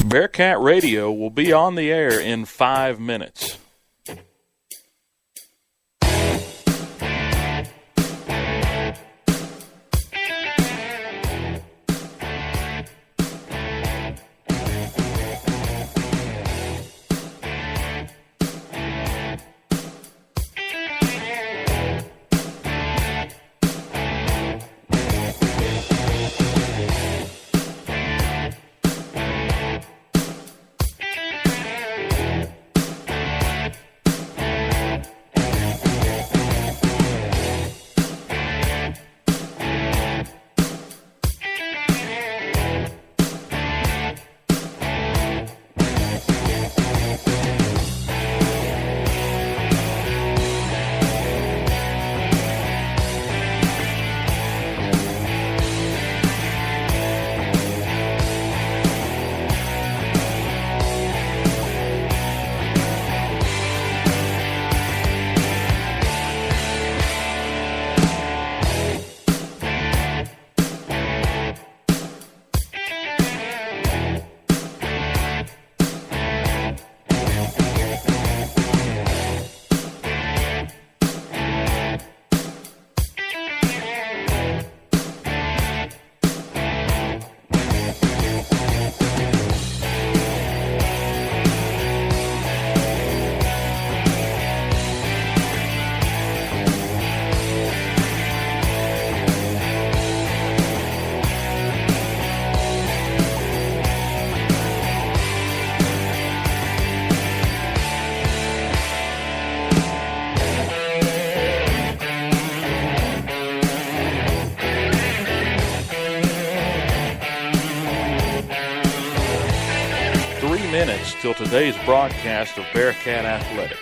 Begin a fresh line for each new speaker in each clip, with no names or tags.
Bearcat Radio will be on the air in 5 minutes. Till today's broadcast of Bearcat Athletics.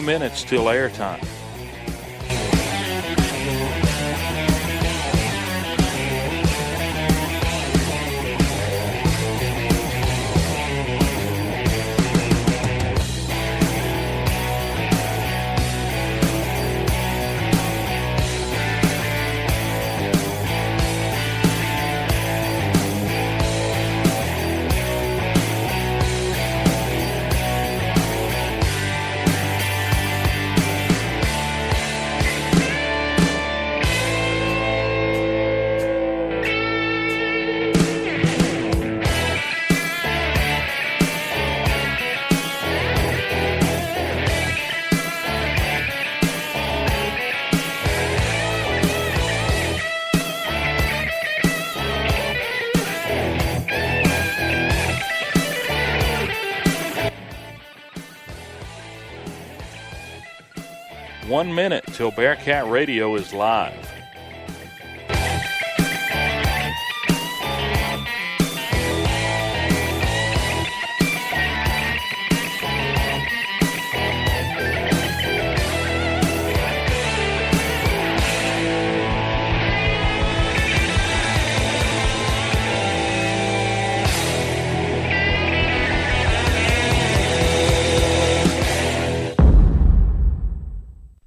Minutes till airtime. One minute till Bearcat Radio is live.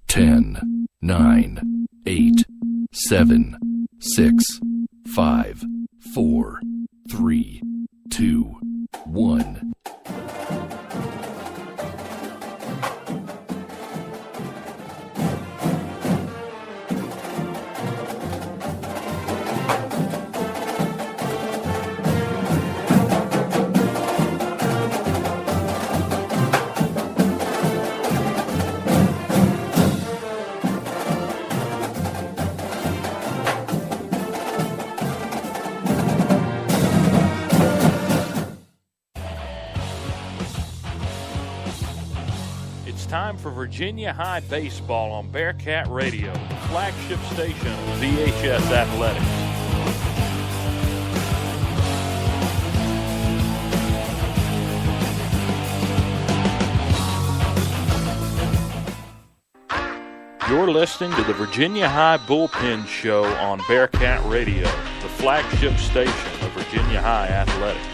Ten, 9, 8, 7, 6, 5, 4, 3, 2, 1.
time for Virginia High Baseball on Bearcat Radio, the flagship station of VHS Athletics. You're listening to the Virginia High Bullpen Show on Bearcat Radio, the flagship station of Virginia High Athletics.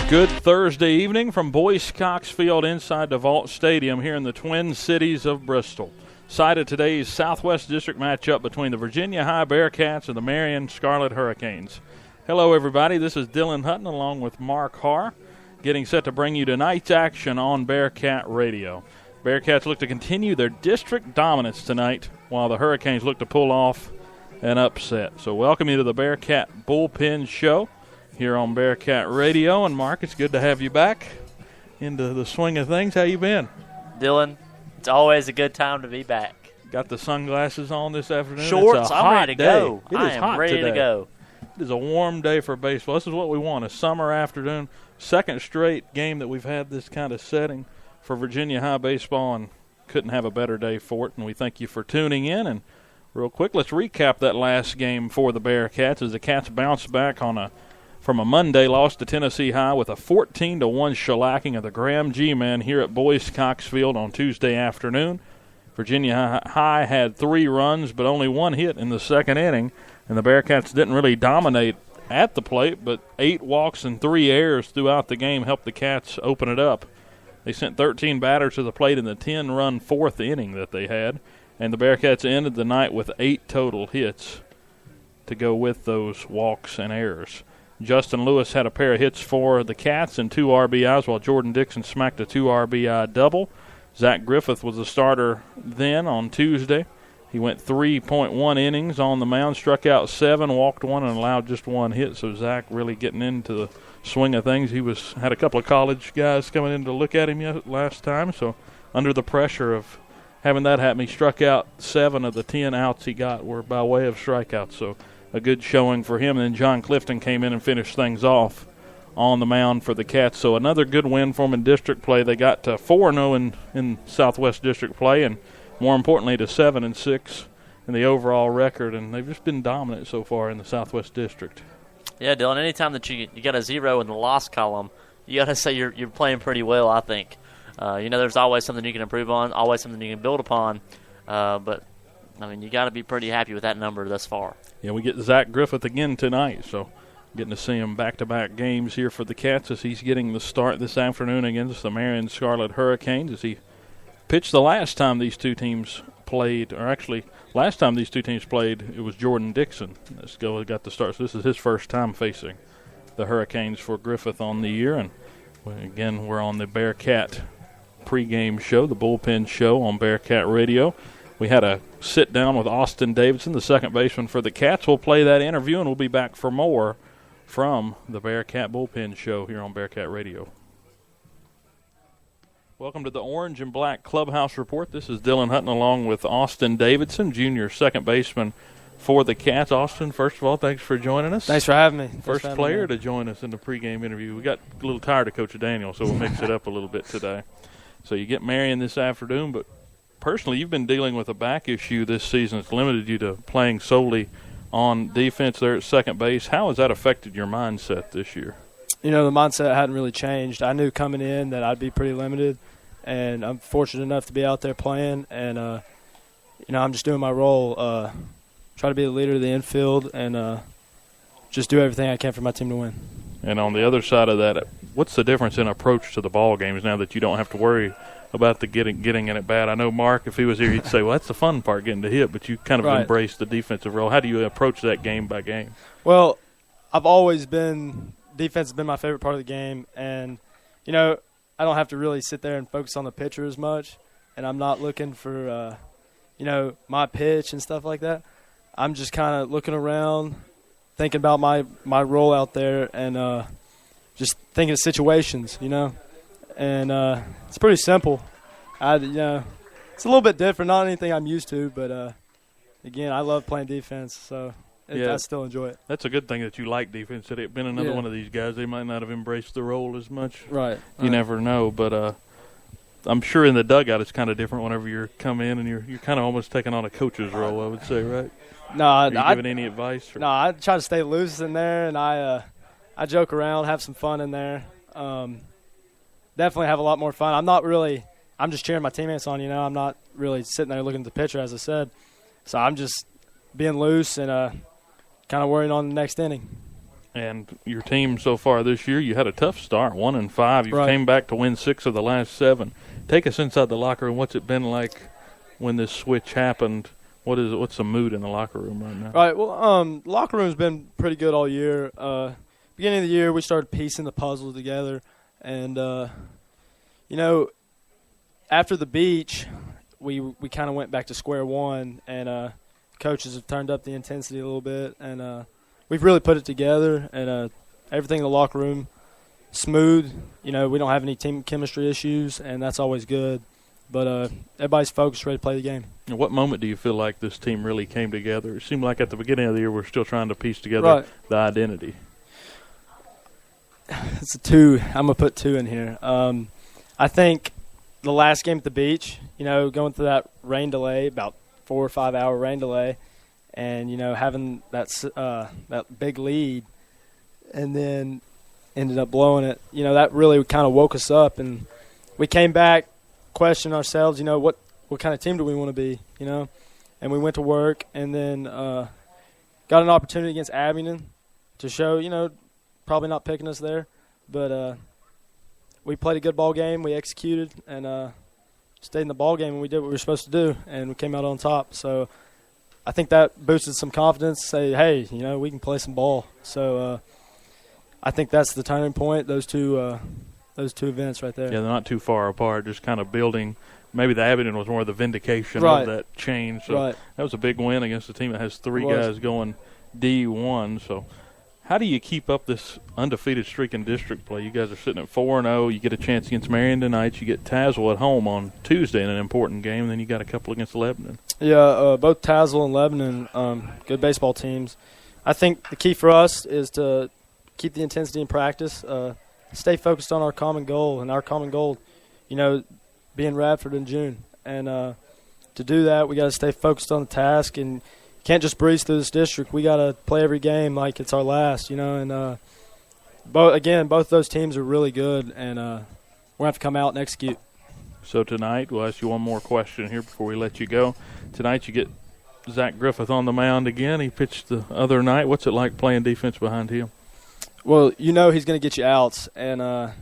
Good Thursday evening from Boyce Cox Field inside DeVault Stadium here in the Twin Cities of Bristol. Site of today's Southwest District matchup between the Virginia High Bearcats and the Marion Scarlet Hurricanes. Hello, everybody. This is Dylan Hutton along with Mark Harr, getting set to bring you tonight's action on Bearcat Radio. Bearcats look to continue their district dominance tonight, while the Hurricanes look to pull off an upset. So welcome you to the Bearcat Bullpen Show here on Bearcat Radio. And Mark, it's good to have you back into the swing of things. How you been?
Dylan, it's always a good time to be back.
Got the sunglasses on this afternoon.
Shorts, I'm ready to go.
I am
ready to go.
It is a warm day for baseball. This is what we want, a summer afternoon. Second straight game that we've had this kind of setting for Virginia High baseball, and couldn't have a better day for it. And we thank you for tuning in. And real quick, let's recap that last game for the Bearcats as the Cats bounced back from a Monday loss to Tennessee High with a 14-1 shellacking of the Graham G-Men here at Boyce Cox Field on Tuesday afternoon. Virginia High had 3 runs but only 1 hit in the second inning, and the Bearcats didn't really dominate at the plate, but 8 walks and 3 errors throughout the game helped the Cats open it up. They sent 13 batters to the plate in the 10-run fourth inning that they had, and the Bearcats ended the night with 8 total hits to go with those walks and errors. Justin Lewis had a pair of hits for the Cats and 2 RBIs, while Jordan Dixon smacked a 2 RBI double. Zach Griffith was the starter then on Tuesday. He went 3.1 innings on the mound, struck out 7, walked 1, and allowed just 1 hit. So Zach really getting into the swing of things. He had a couple of college guys coming in to look at him last time. So under the pressure of having that happen, he struck out 7 of the 10 outs he got were by way of strikeouts. So a good showing for him. And then John Clifton came in and finished things off on the mound for the Cats. So another good win for them in district play. They got to 4-0 in Southwest District play, and more importantly to 7-6 in the overall record. And they've just been dominant so far in the Southwest District.
Yeah, Dylan, anytime that you got a 0 in the loss column, you got to say you're playing pretty well, I think. There's always something you can improve on, always something you can build upon. But you got to be pretty happy with that number thus far.
Yeah, we get Zach Griffith again tonight, so getting to see him back-to-back games here for the Cats as he's getting the start this afternoon against the Marion Scarlet Hurricanes as he pitched the last time these two teams played, or actually last time these two teams played, it was Jordan Dixon. Got the start, so this is his first time facing the Hurricanes for Griffith on the year. And again, we're on the Bearcat pregame show, the Bullpen Show on Bearcat Radio. We had a sit-down with Austin Davidson, the second baseman for the Cats. We'll play that interview, and we'll be back for more from the Bearcat Bullpen Show here on Bearcat Radio. Welcome to the Orange and Black Clubhouse Report. This is Dylan Hutton along with Austin Davidson, junior second baseman for the Cats. Austin, first of all, thanks for joining us.
Thanks for having me.
First player to join us in the pregame interview. We got a little tired of Coach Daniel, so we'll mix it up a little bit today. So you get Marion this afternoon, but personally, you've been dealing with a back issue this season. It's limited you to playing solely on defense there at second base. How has that affected your mindset this year?
The mindset hadn't really changed. I knew coming in that I'd be pretty limited, and I'm fortunate enough to be out there playing. And, I'm just doing my role, try to be the leader of the infield and just do everything I can for my team to win.
And on the other side of that, what's the difference in approach to the ball games now that you don't have to worry about the getting in it bad? I know Mark, if he was here, he'd say, well, that's the fun part, getting to hit, but you kind of embrace the defensive role. How do you approach that game by game?
Well, I've always been – defense has been my favorite part of the game, and, I don't have to really sit there and focus on the pitcher as much, and I'm not looking for, my pitch and stuff like that. I'm just kind of looking around, thinking about my role out there, and just thinking of situations, And it's pretty simple. It's a little bit different, not anything I'm used to, but again, I love playing defense, so I still enjoy it.
That's a good thing that you like defense. Had it been another one of these guys, they might not have embraced the role as much.
Right.
You never know, but I'm sure in the dugout it's kind of different whenever you come in and you're kind of almost taking on a coach's role, I would say, right?
No,
Are you giving any advice?
No, I try to stay loose in there, and I joke around, have some fun in there. Definitely have a lot more fun. I'm just cheering my teammates on, I'm not really sitting there looking at the pitcher, as I said. So I'm just being loose and kind of worrying on the next inning.
And your team so far this year, you had a tough start, 1-5. You came back to win 6 of the last 7. Take us inside the locker room. What's it been like when this switch happened? What's the mood in the locker room right now?
Right. Well, locker room's been pretty good all year. Beginning of the year, we started piecing the puzzle together, and after the beach, we kind of went back to square one, and coaches have turned up the intensity a little bit, and we've really put it together, and everything in the locker room smooth. We don't have any team chemistry issues, and that's always good. But everybody's focused, ready to play the game.
And what moment do you feel like this team really came together? It seemed like at the beginning of the year we're still trying to piece together the identity.
It's a 2. I'm going to put 2 in here. I think the last game at the beach, going through that rain delay, about 4 or 5 hour rain delay, and, having that big lead and then ended up blowing it, that really kind of woke us up. And we came back, questioned ourselves, what kind of team do we want to be, and we went to work and then got an opportunity against Abingdon to show, probably not picking us there, but we played a good ball game. We executed and stayed in the ball game, and we did what we were supposed to do, and we came out on top. So I think that boosted some confidence. Say, hey, we can play some ball. So I think that's the turning point. Those two events right there.
Yeah, they're not too far apart. Just kind of building. Maybe the Abingdon was more the vindication of that change. So that was a big win against a team that has 3 guys going D1. So how do you keep up this undefeated streak in district play? You guys are sitting at 4-0. You get a chance against Marion tonight. You get Tazewell at home on Tuesday in an important game. And then you got a couple against Lebanon. Yeah,
both Tazewell and Lebanon, good baseball teams. I think the key for us is to keep the intensity in practice, stay focused on our common goal, and our common goal, being Radford in June. And to do that, we got to stay focused on the task, and can't just breeze through this district. We got to play every game like it's our last, And both those teams are really good, and we're going to have to come out and execute.
So tonight, we'll ask you one more question here before we let you go. Tonight you get Zach Griffith on the mound again. He pitched the other night. What's it like playing defense behind him?
Well, he's going to get you outs, and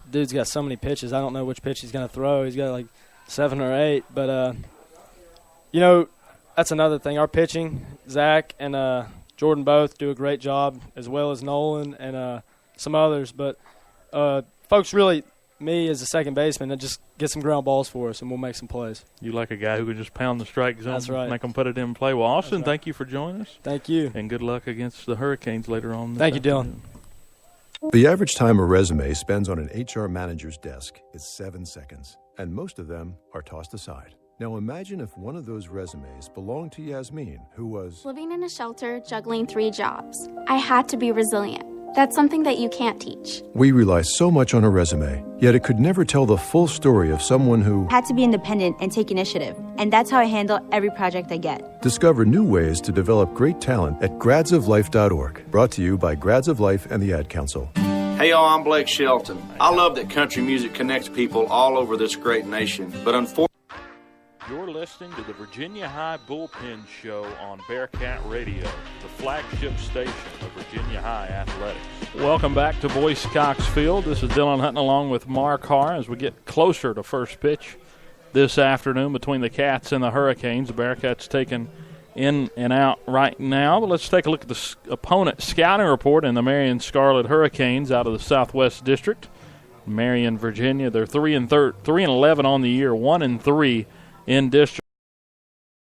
dude's got so many pitches. I don't know which pitch he's going to throw. He's got like 7 or 8. But, that's another thing. Our pitching, Zach and Jordan both do a great job, as well as Nolan and some others. But folks really, me as a second baseman, and just get some ground balls for us, and we'll make some plays.
You like a guy who can just pound the strike zone,
that's right,
make them put it in play. Well, Austin, thank you for joining us.
Thank you.
And good luck against the Hurricanes later on.
Thank you, Dylan.
The average time a resume spends on an HR manager's desk is 7 seconds, and most of them are tossed aside. Now imagine if one of those resumes belonged to Yasmin, who was
living in a shelter, juggling 3 jobs. I had to be resilient. That's something that you can't teach.
We rely so much on a resume, yet it could never tell the full story of someone who
had to be independent and take initiative. And that's how I handle every project I get.
Discover new ways to develop great talent at gradsoflife.org. Brought to you by Grads of Life and the Ad Council.
Hey y'all, I'm Blake Shelton. I love that country music connects people all over this great nation, but unfortunately,
you're listening to the Virginia High Bullpen Show on Bearcat Radio, the flagship station of Virginia High Athletics. Welcome back to Boyce Cox Field. This is Dylan Hutton along with Mark Harr as we get closer to first pitch this afternoon between the Cats and the Hurricanes. The Bearcats taken in and out right now. But let's take a look at the opponent scouting report in the Marion Scarlet Hurricanes out of the Southwest District. Marion, Virginia, they're 3-11 on the year, 1-3 in district.